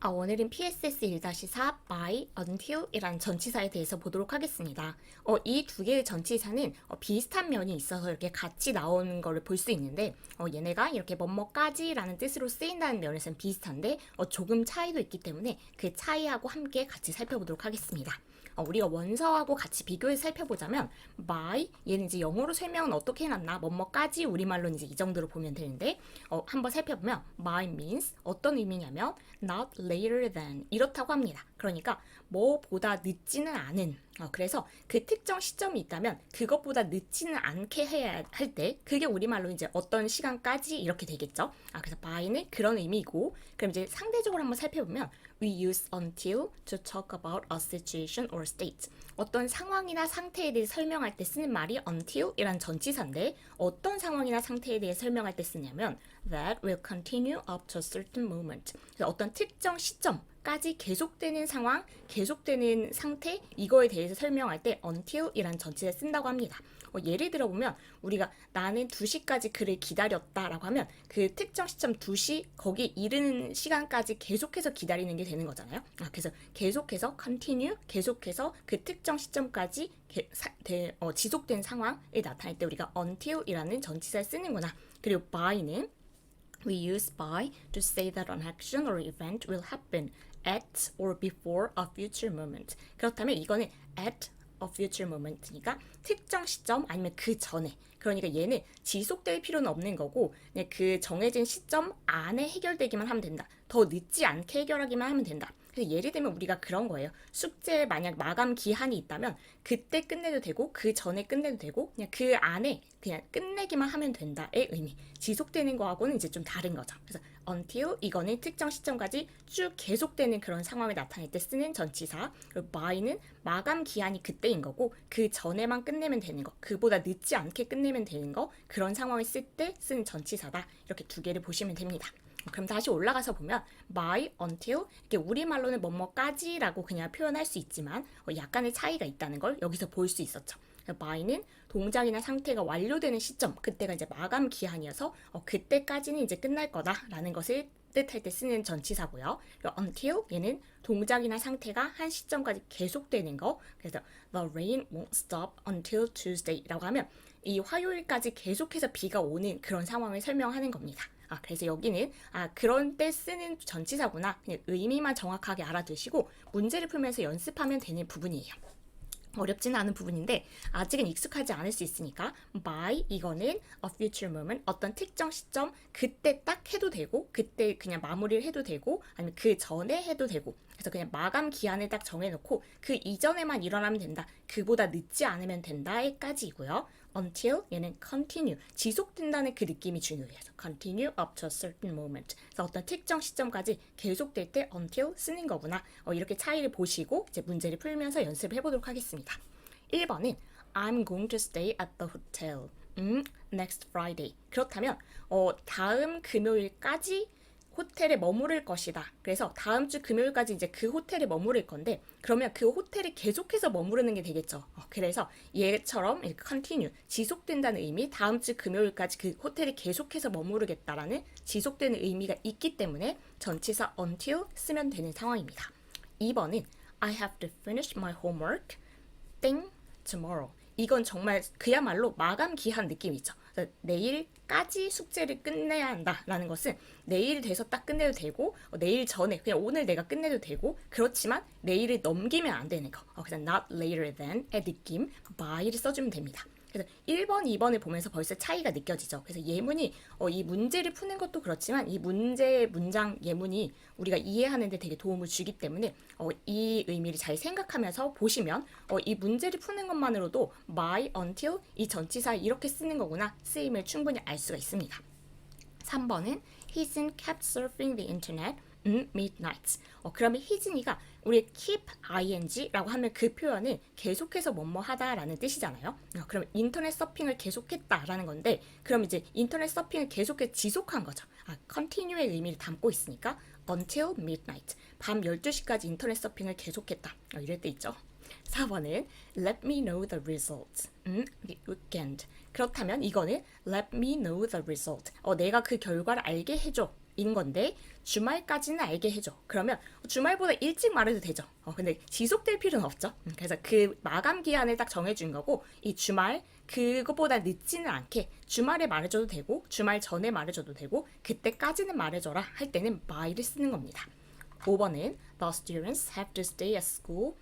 오늘은 PSS 1-4 by, until 이란 전치사에 대해서 보도록 하겠습니다. 이 두 개의 전치사는 비슷한 면이 있어서 이렇게 같이 나오는 거를 볼 수 있는데 얘네가 이렇게 뭐뭐까지라는 뜻으로 쓰인다는 면에서는 비슷한데 조금 차이도 있기 때문에 그 차이하고 함께 같이 살펴보도록 하겠습니다. 우리가 원서하고 같이 비교해서 살펴보자면 by, 얘는 이제 영어로 설명은 어떻게 해놨나 뭐뭐까지 우리말로는 이제 이 정도로 보면 되는데 한번 살펴보면 by means 어떤 의미냐면 not later than 이렇다고 합니다. 그러니까 뭐보다 늦지는 않은 그래서 그 특정 시점이 있다면 그것보다 늦지는 않게 해야 할 때 그게 우리말로 이제 어떤 시간까지 이렇게 되겠죠. 그래서 by는 그런 의미고 그럼 이제 상대적으로 한번 살펴보면 we use until to talk about a situation or state. 어떤 상황이나 상태에 대해 설명할 때 쓰는 말이 until 이란 전치사인데 어떤 상황이나 상태에 대해 설명할 때 쓰냐면 that will continue up to a certain moment. 그래서 어떤 특정 시점까지 계속되는 상황, 계속되는 상태 이거에 대해서 설명할 때 until 이란 전치사 쓴다고 합니다. 예를 들어보면 우리가 나는 2시까지 그를 기다렸다라고 하면 그 특정 시점 2시 거기 이르는 시간까지 계속해서 기다리는 게 되는 거잖아요. 그래서 계속해서 continue 계속해서 그 특정 시점까지 지속된 상황을 나타낼 때 우리가 until이라는 전치사를 쓰는구나. 그리고 by는 we use by to say that an action or event will happen at or before a future moment. 그렇다면 이거는 at a future moment니까 특정 시점 아니면 그 전에 그러니까 얘는 지속될 필요는 없는 거고 그냥 그 정해진 시점 안에 해결되기만 하면 된다. 더 늦지 않게 해결하기만 하면 된다. 그래서 예를 들면 우리가 그런 거예요. 숙제 만약 마감 기한이 있다면 그때 끝내도 되고 그 전에 끝내도 되고 그냥 그 안에 그냥 끝내기만 하면 된다의 의미. 지속되는 거하고는 이제 좀 다른 거죠. 그래서 until 이거는 특정 시점까지 쭉 계속되는 그런 상황을 나타낼 때 쓰는 전치사. 그리고 by는 마감 기한이 그때인 거고 그 전에만 끝내면 되는 거. 그보다 늦지 않게 끝내면 되는 거. 그런 상황을 쓸 때 쓰는 전치사다. 이렇게 두 개를 보시면 됩니다. 그럼 다시 올라가서 보면 by, until 이렇게 우리말로는 뭐뭐까지라고 그냥 표현할 수 있지만 약간의 차이가 있다는 걸 여기서 볼 수 있었죠. by는 동작이나 상태가 완료되는 시점, 그때가 이제 마감 기한이어서 그때까지는 이제 끝날 거다라는 것을 뜻할 때 쓰는 전치사고요. 그리고 until 얘는 동작이나 상태가 한 시점까지 계속되는 거. 그래서 the rain won't stop until Tuesday라고 하면 이 화요일까지 계속해서 비가 오는 그런 상황을 설명하는 겁니다. 그래서 여기는 그런 때 쓰는 전치사구나. 그냥 의미만 정확하게 알아두시고 문제를 풀면서 연습하면 되는 부분이에요. 어렵지는 않은 부분인데 아직은 익숙하지 않을 수 있으니까 by 이거는 a future moment 어떤 특정 시점 그때 딱 해도 되고 그때 그냥 마무리를 해도 되고 아니면 그 전에 해도 되고 그래서 그냥 마감 기한을 딱 정해놓고 그 이전에만 일어나면 된다. 그보다 늦지 않으면 된다까지이고요. until 얘는 continue 지속된다는 그 느낌이 중요해요. continue up to a certain moment. 그래서 어떤 특정 시점까지 계속될 때 until 쓰는 거구나. 이렇게 차이를 보시고 이제 문제를 풀면서 연습을 해보도록 하겠습니다. 1번은 I'm going to stay at the hotel next Friday. 그렇다면 다음 금요일까지 호텔에 머무를 것이다. 그래서 다음 주 금요일까지 이제 그 호텔에 머무를 건데 그러면 그 호텔에 계속해서 머무르는 게 되겠죠. 그래서 얘처럼 continue 지속된다는 의미 다음 주 금요일까지 그 호텔에 계속해서 머무르겠다라는 지속되는 의미가 있기 때문에 전치사 until 쓰면 되는 상황입니다. 2번은 I have to finish my homework tomorrow. 이건 정말 그야말로 마감 기한 느낌이죠. 내일까지 숙제를 끝내야 한다라는 것은 내일 돼서 딱 끝내도 되고 내일 전에 그냥 오늘 내가 끝내도 되고 그렇지만 내일을 넘기면 안 되는 거. 그래서 not later than의 느낌 by를 써주면 됩니다. 그래서 1번, 2번을 보면서 벌써 차이가 느껴지죠. 그래서 예문이 이 문제를 푸는 것도 그렇지만 이 문제의 문장 예문이 우리가 이해하는 데 되게 도움을 주기 때문에 이 의미를 잘 생각하면서 보시면 이 문제를 푸는 것만으로도 by, until 이 전치사 이렇게 쓰는 거구나 쓰임을 충분히 알 수가 있습니다. 3번은 He's kept surfing the internet midnight. 그러면 희진이가 우리 keep ing라고 하면 그 표현은 계속해서 뭐뭐 하다라는 뜻이잖아요. 그럼 인터넷 서핑을 계속했다라는 건데 그럼 이제 인터넷 서핑을 계속해서 지속한 거죠. continue의 의미를 담고 있으니까 until midnight. 밤 12시까지 인터넷 서핑을 계속했다. 이럴 때 있죠. 4번은 Let me know the result. weekend. 그렇다면 이거는 Let me know the result. 내가 그 결과를 알게 해줘. 인 건데 주말까지는 알게 해줘. 그러면 주말보다 일찍 말해도 되죠. 근데 지속될 필요는 없죠. 그래서 그 마감 기한을 딱 정해준 거고 이 주말 그것보다 늦지는 않게 주말에 말해줘도 되고 주말 전에 말해줘도 되고 그때까지는 말해줘라 할 때는 by를 쓰는 겁니다. 5번은 The students have to stay at school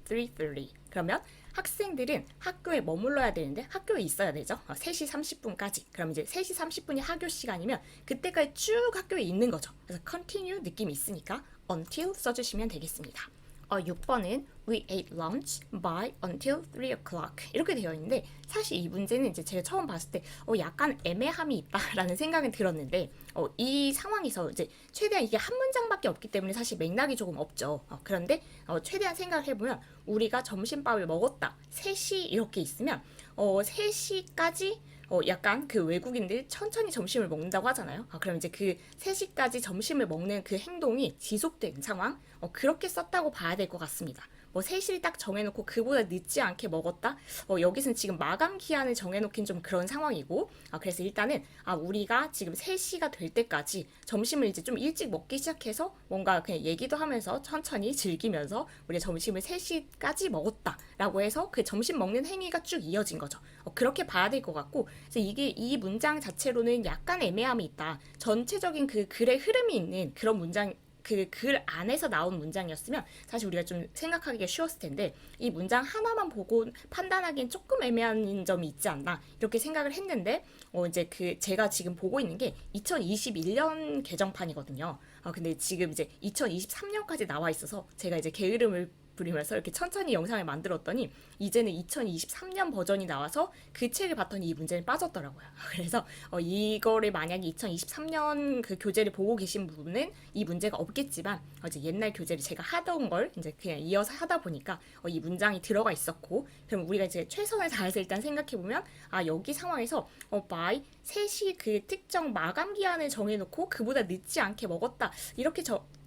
3:30. 그러면 학생들은 학교에 머물러야 되는데 학교에 있어야 되죠. 3시 30분까지. 그럼 이제 3시 30분이 학교 시간이면 그때까지 쭉 학교에 있는 거죠. 그래서 continue 느낌이 있으니까 until 써주시면 되겠습니다. 6번은 We ate lunch by until 3 o'clock 이렇게 되어 있는데 사실 이 문제는 이제 제가 처음 봤을 때 약간 애매함이 있다라는 생각은 들었는데 이 상황에서 이제 최대한 이게 한 문장밖에 없기 때문에 사실 맥락이 조금 없죠. 그런데 최대한 생각을 해보면 우리가 점심밥을 먹었다 3시 이렇게 있으면 3시까지 약간 그 외국인들 천천히 점심을 먹는다고 하잖아요. 그럼 이제 그 3시까지 점심을 먹는 그 행동이 지속된 상황, 그렇게 썼다고 봐야 될 것 같습니다. 3시를 딱 정해놓고 그보다 늦지 않게 먹었다? 여기서는 지금 마감 기한을 정해놓긴 좀 그런 상황이고, 그래서 일단은, 우리가 지금 3시가 될 때까지 점심을 이제 좀 일찍 먹기 시작해서 뭔가 그냥 얘기도 하면서 천천히 즐기면서 우리 점심을 3시까지 먹었다. 라고 해서 그 점심 먹는 행위가 쭉 이어진 거죠. 그렇게 봐야 될 것 같고, 그래서 이게 이 문장 자체로는 약간 애매함이 있다. 전체적인 그 글의 흐름이 있는 그런 문장, 그 글 안에서 나온 문장이었으면 사실 우리가 좀 생각하기가 쉬웠을 텐데 이 문장 하나만 보고 판단하기엔 조금 애매한 점이 있지 않나 이렇게 생각을 했는데 이제 그 제가 지금 보고 있는 게 2021년 개정판이거든요. 근데 지금 이제 2023년까지 나와 있어서 제가 이제 게으름을 부리면서 이렇게 천천히 영상을 만들었더니 이제는 2023년 버전이 나와서 그 책을 봤더니 이 문제는 빠졌더라고요. 그래서 이거를 만약에 2023년 그 교재를 보고 계신 분은 이 문제가 없겠지만 이제 옛날 교재를 제가 하던 걸 이제 그냥 이어서 하다 보니까 이 문장이 들어가 있었고 그럼 우리가 이제 최선을 다해서 일단 생각해 보면 여기 상황에서 by 3시 그 특정 마감 기한을 정해놓고 그보다 늦지 않게 먹었다 이렇게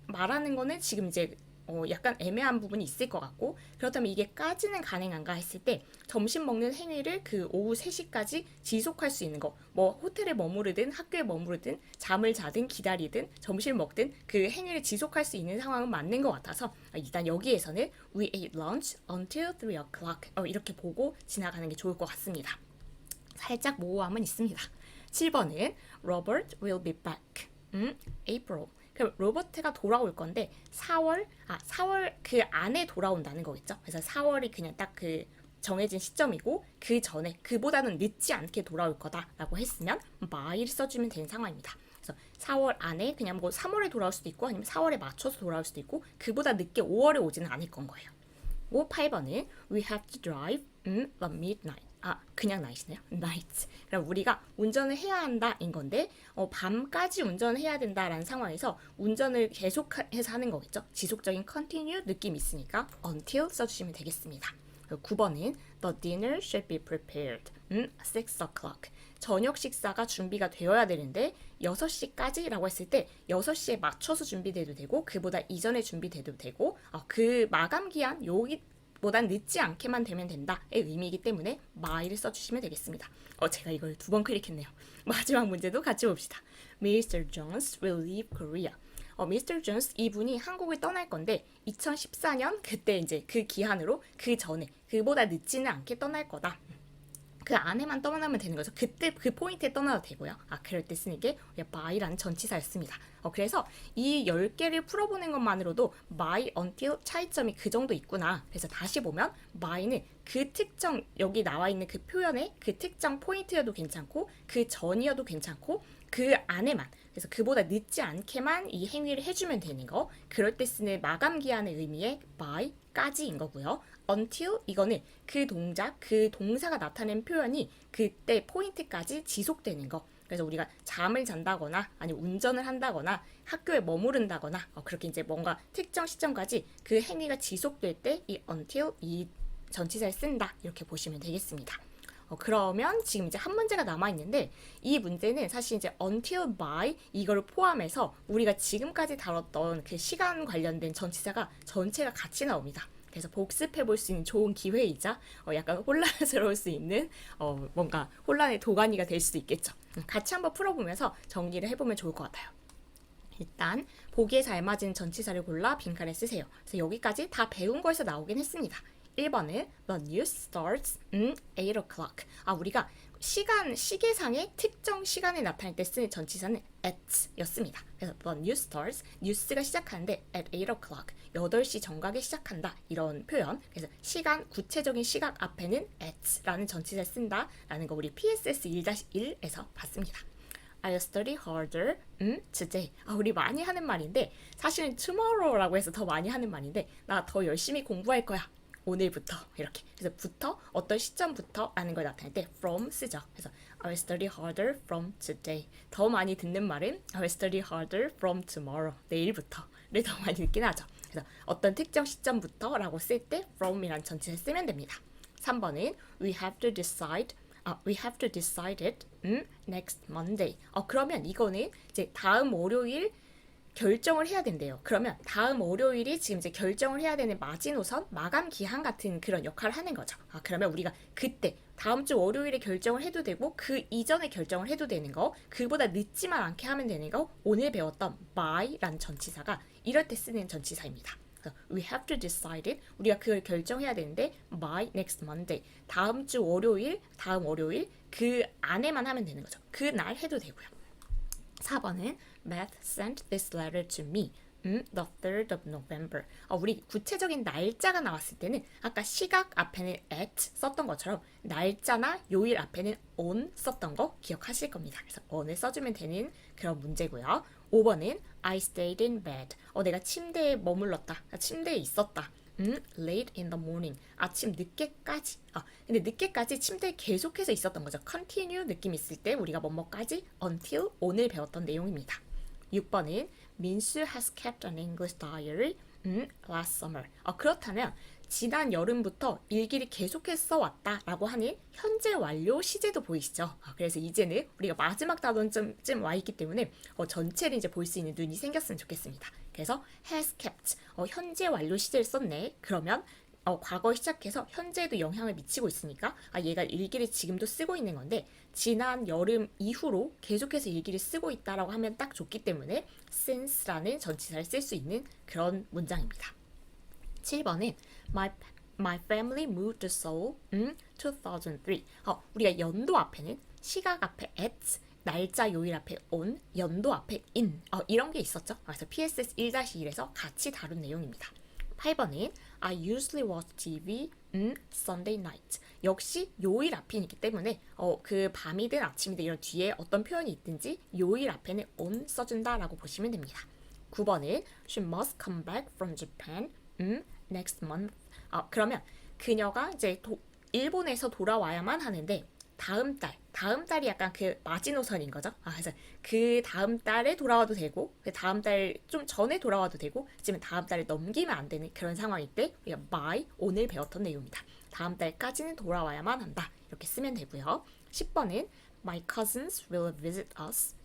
말하는 거는 지금 이제 약간 애매한 부분이 있을 것 같고 그렇다면 이게까지는 가능한가 했을 때 점심 먹는 행위를 그 오후 3시까지 지속할 수 있는 거 뭐 호텔에 머무르든 학교에 머무르든 잠을 자든 기다리든 점심을 먹든 그 행위를 지속할 수 있는 상황은 맞는 것 같아서 일단 여기에서는 We ate lunch until 3 o'clock 이렇게 보고 지나가는 게 좋을 것 같습니다. 살짝 모호함은 있습니다. 7번은 Robert will be back April. 그럼 로버트가 돌아올 건데 4월 그 안에 돌아온다는 거겠죠. 그래서 4월이 그냥 딱 그 정해진 시점이고 그 전에 그보다는 늦지 않게 돌아올 거다라고 했으면 by를 써주면 되는 상황입니다. 그래서 4월 안에 그냥 뭐 3월에 돌아올 수도 있고 아니면 4월에 맞춰서 돌아올 수도 있고 그보다 늦게 5월에 오지는 않을 건 거예요. 8번은 We have to drive the midnight. 그냥 night이네요. night. 그럼 우리가 운전을 해야 한다인 건데 밤까지 운전을 해야 된다라는 상황에서 운전을 계속해서 하는 거겠죠. 지속적인 continue 느낌이 있으니까 until 써주시면 되겠습니다. 9번은 The dinner should be prepared 6 o'clock. 저녁 식사가 준비가 되어야 되는데 6시까지라고 했을 때 6시에 맞춰서 준비돼도 되고 그보다 이전에 준비돼도 되고 그 마감 기한 여기 보단 늦지 않게만 되면 된다의 의미이기 때문에 by를 써주시면 되겠습니다. 제가 이걸 2번 클릭했네요. 마지막 문제도 같이 봅시다. Mr. Jones will leave Korea. Mr. Jones 이분이 한국을 떠날 건데 2014년 그때 이제 그 기한으로 그 전에 그보다 늦지는 않게 떠날 거다. 그 안에만 떠나면 되는 거죠. 그때 그 포인트에 떠나도 되고요. 그럴 때 쓰는 게 by라는 전치사였습니다. 그래서 이 10개를 풀어보는 것만으로도 by, until 차이점이 그 정도 있구나. 그래서 다시 보면 by는 그 특정 여기 나와 있는 그 표현의 그 특정 포인트여도 괜찮고 그 전이어도 괜찮고 그 안에만 그래서 그보다 늦지 않게만 이 행위를 해주면 되는 거. 그럴 때 쓰는 마감 기한의 의미의 by까지인 거고요. until 이거는 그 동작, 그 동사가 나타낸 표현이 그때 포인트까지 지속되는 거. 그래서 우리가 잠을 잔다거나 아니면 운전을 한다거나 학교에 머무른다거나 그렇게 이제 뭔가 특정 시점까지 그 행위가 지속될 때 이 until 이 전치사를 쓴다 이렇게 보시면 되겠습니다. 그러면 지금 이제 한 문제가 남아 있는데 이 문제는 사실 이제 until by 이거를 포함해서 우리가 지금까지 다뤘던 그 시간 관련된 전치사가 전체가 같이 나옵니다. 그래서 복습해 볼 수 있는 좋은 기회이자 약간 혼란스러울 수 있는 뭔가 혼란의 도가니가 될 수도 있겠죠. 같이 한번 풀어보면서 정리를 해보면 좋을 것 같아요. 일단 보기에 잘 맞은 전치사를 골라 빈칸에 쓰세요. 그래서 여기까지 다 배운 거에서 나오긴 했습니다. 1번은 The news starts 8 o'clock. 우리가 시계상의 특정 시간에 나타날 때 쓰는 전치사는 at 였습니다. 그래서 The news starts, 뉴스가 시작하는데 at 8 o'clock, 8시 정각에 시작한다. 이런 표현. 그래서 시간, 구체적인 시각 앞에는 at라는 전치사를 쓴다. 라는 거 우리 PSS 1-1에서 봤습니다. I'll study harder today. 우리 많이 하는 말인데 사실은 tomorrow라고 해서 더 많이 하는 말인데 나 더 열심히 공부할 거야. 오늘부터 이렇게. 그래서 부터 어떤 시점부터 라는 걸 나타낼 때 from 쓰죠. 그래서 I'll study harder from today. 더 많이 듣는 말은 I'll study harder from tomorrow. 내일부터를 더 많이 듣긴 하죠. 그래서 어떤 특정 시점부터 라고 쓸 때 from이란 전치사를 쓰면 됩니다. 3번은 we have to decide it next Monday. 그러면 이거는 이제 다음 월요일 결정을 해야 된대요. 그러면 다음 월요일이 지금 이제 결정을 해야 되는 마지노선, 마감 기한 같은 그런 역할을 하는 거죠. 그러면 우리가 그때 다음 주 월요일에 결정을 해도 되고 그 이전에 결정을 해도 되는 거, 그보다 늦지만 않게 하면 되는 거, 오늘 배웠던 by라는 전치사가 이럴 때 쓰는 전치사입니다. We have to decide it. 우리가 그걸 결정해야 되는데 by next Monday. 다음 월요일 그 안에만 하면 되는 거죠. 그날 해도 되고요. 4번은 Matt sent this letter to me. The 3rd of November. 우리 구체적인 날짜가 나왔을 때는 아까 시각 앞에는 at 썼던 것처럼 날짜나 요일 앞에는 on 썼던 거 기억하실 겁니다. 그래서 on을 써주면 되는 그런 문제고요. 5번은 I stayed in bed. 내가 침대에 머물렀다. 침대에 있었다. late in the morning. 아침 늦게까지. 근데 늦게까지 침대에 계속해서 있었던 거죠. continue 느낌 있을 때 우리가 뭐뭐까지 until 오늘 배웠던 내용입니다. 6번은 민수 has kept an English diary last summer. 그렇다면 지난 여름부터 일기를 계속해서 써왔다라고 하는 현재 완료 시제도 보이시죠? 그래서 이제는 우리가 마지막 단원쯤 와 있기 때문에 전체를 이제 볼 수 있는 눈이 생겼으면 좋겠습니다. 그래서 has kept 현재 완료 시제를 썼네. 그러면 과거에 시작해서 현재에도 영향을 미치고 있으니까 얘가 일기를 지금도 쓰고 있는 건데 지난 여름 이후로 계속해서 일기를 쓰고 있다라고 하면 딱 좋기 때문에 since라는 전치사를 쓸 수 있는 그런 문장입니다. 7번은 My family moved to Seoul 2003. 우리가 연도 앞에는 시각 앞에 at, 날짜 요일 앞에 on, 연도 앞에 in 이런 게 있었죠. 그래서 PSS 1-1에서 같이 다룬 내용입니다. 8번은 I usually watch TV Sunday night. 역시 요일 앞이기 때문에 그 밤이든 아침이든 이런 뒤에 어떤 표현이 있든지 요일 앞에는 on 써준다라고 보시면 됩니다. 9번은 She must come back from Japan next month. 그러면 그녀가 이제 일본에서 돌아와야만 하는데 다음 달이 약간 그 마지노선인 거죠. 그래서 그 다음 달에 돌아와도 되고, 그 다음 달 좀 전에 돌아와도 되고, 지금 다음 달을 넘기면 안 되는 그런 상황일 때 우리가 by 오늘 배웠던 내용입니다. 다음 달까지는 돌아와야만 한다. 이렇게 쓰면 되고요. 10번은 My cousins will visit us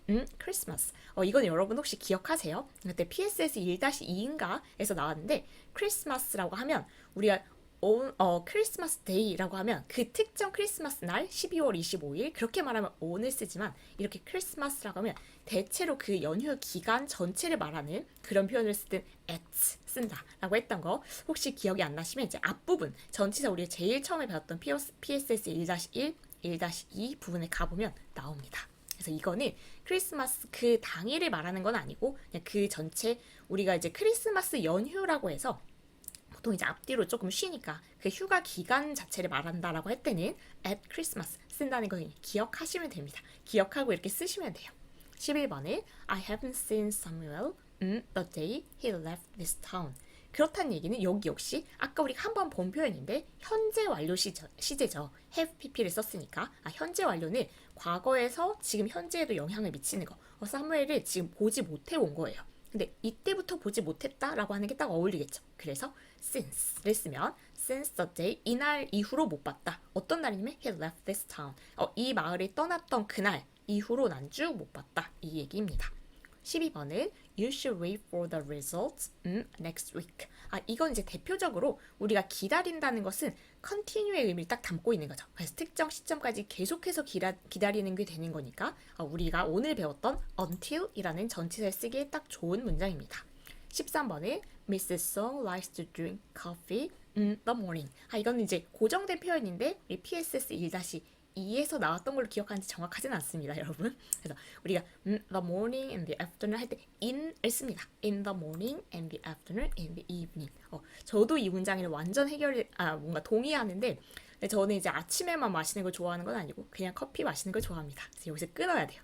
Christmas. 이건 여러분 혹시 기억하세요? 그때 PSS 1-2인가 에서 나왔는데 크리스마스라고 하면 우리가 크리스마스 데이라고 하면 그 특정 크리스마스 날 12월 25일 그렇게 말하면 on을 쓰지만 이렇게 크리스마스라고 하면 대체로 그 연휴 기간 전체를 말하는 그런 표현을 쓰든 at 쓴다라고 했던 거 혹시 기억이 안 나시면 이제 앞부분 전치사 우리가 제일 처음에 배웠던 PSS 1-1, 1-2 부분에 가보면 나옵니다. 그래서 이거는 크리스마스 그 당일을 말하는 건 아니고 그냥 그 전체 우리가 이제 크리스마스 연휴라고 해서 보통 이제 앞뒤로 조금 쉬니까 그 휴가 기간 자체를 말한다라고 할 때는 at Christmas 쓴다는 거 기억하시면 됩니다. 기억하고 이렇게 쓰시면 돼요. 11번에 I haven't seen Samuel the day he left this town. 그렇다는 얘기는 여기 역시 아까 우리가 한번 본 표현인데 현재 완료 시제죠. have pp를 썼으니까 현재 완료는 과거에서 지금 현재에도 영향을 미치는 거. 사무엘을 지금 보지 못해 온 거예요. 근데 이때부터 보지 못했다라고 하는 게 딱 어울리겠죠. 그래서 since를 쓰면 since the day 이날 이후로 못 봤다. 어떤 날이냐면 he left this town. 이 마을을 떠났던 그날 이후로 난 쭉 못 봤다. 이 얘기입니다. 12번은 You should wait for the results next week. 이건 이제 대표적으로 우리가 기다린다는 것은 continue의 의미를 딱 담고 있는 거죠. 그래서 특정 시점까지 계속해서 기다리는 게 되는 거니까 우리가 오늘 배웠던 until이라는 전치사를 쓰기에 딱 좋은 문장입니다. 13번은 Mrs. Song likes to drink coffee in the morning. 이건 이제 고정된 표현인데 우리 PSS 1-2에서 나왔던 걸로 기억하는지 정확하진 않습니다, 여러분. 그래서 우리가 the morning and the afternoon 할 때 in을 씁니다. In the morning and the afternoon and the evening. 저도 이 문장을 완전 뭔가 동의하는데 저는 이제 아침에만 마시는 걸 좋아하는 건 아니고 그냥 커피 마시는 걸 좋아합니다. 그래서 여기서 끊어야 돼요.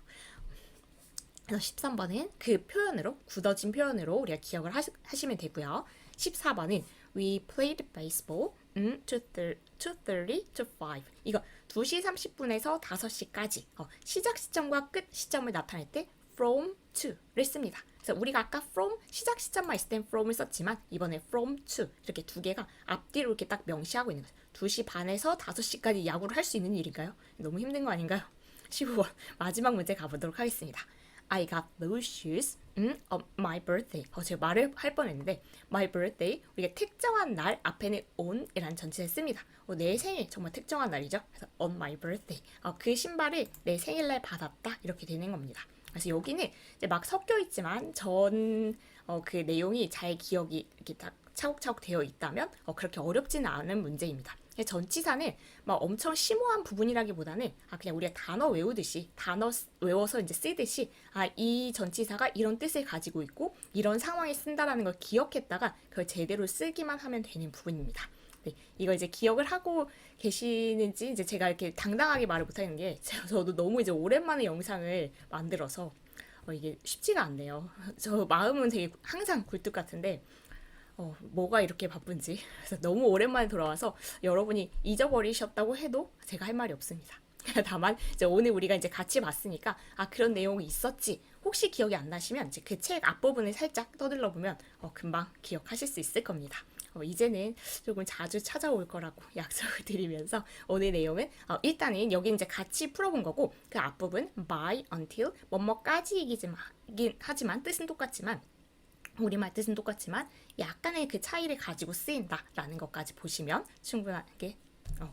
그래서 13번은 그 표현으로, 굳어진 표현으로 우리가 기억을 하시면 되고요. 14번은 We played baseball 2:30 to 5. 이거 2시 30분에서 5시까지 시작 시점과 끝 시점을 나타낼 때 from to를 씁니다. 그래서 우리가 아까 from 시작 시점만 있을 땐 from을 썼지만 이번에 from to 이렇게 두 개가 앞뒤로 이렇게 딱 명시하고 있는 거죠. 2시 반에서 5시까지 야구를 할 수 있는 일인가요? 너무 힘든 거 아닌가요? 15번 마지막 문제 가보도록 하겠습니다. I got those shoes on my birthday. 제가 말을 할 뻔했는데 my birthday 우리가 특정한 날 앞에는 on이라는 전치사를 씁니다. 내 생일 정말 특정한 날이죠. 그래서 on my birthday 그 신발을 내 생일날 받았다 이렇게 되는 겁니다. 그래서 여기는 이제 막 섞여 있지만 그 내용이 잘 기억이 이렇게 딱 차곡차곡 되어 있다면 그렇게 어렵지는 않은 문제입니다. 전치사는 막 엄청 심오한 부분이라기보다는 그냥 우리가 단어 외우듯이 단어 외워서 이제 쓰듯이 이 전치사가 이런 뜻을 가지고 있고 이런 상황에 쓴다라는 걸 기억했다가 그걸 제대로 쓰기만 하면 되는 부분입니다. 네, 이거 이제 기억을 하고 계시는지 이제 제가 이렇게 당당하게 말을 못하는 게 저도 너무 이제 오랜만에 영상을 만들어서 이게 쉽지가 않네요. 저 마음은 되게 항상 굴뚝 같은데 뭐가 이렇게 바쁜지 그래서 너무 오랜만에 돌아와서 여러분이 잊어버리셨다고 해도 제가 할 말이 없습니다. 다만 이제 오늘 우리가 이제 같이 봤으니까 그런 내용이 있었지 혹시 기억이 안 나시면 이제 그 책 앞부분을 살짝 떠들러 보면 금방 기억하실 수 있을 겁니다. 이제는 조금 자주 찾아올 거라고 약속을 드리면서 오늘 내용은 일단은 여기 이제 같이 풀어본 거고 그 앞부분 by, until, 뭐뭐까지이긴 하지만 뜻은 똑같지만 우리말 뜻은 똑같지만 약간의 그 차이를 가지고 쓰인다라는 것까지 보시면 충분하게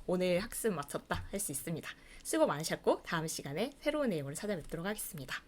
오늘 학습 마쳤다 할 수 있습니다. 수고 많으셨고 다음 시간에 새로운 내용으로 찾아뵙도록 하겠습니다.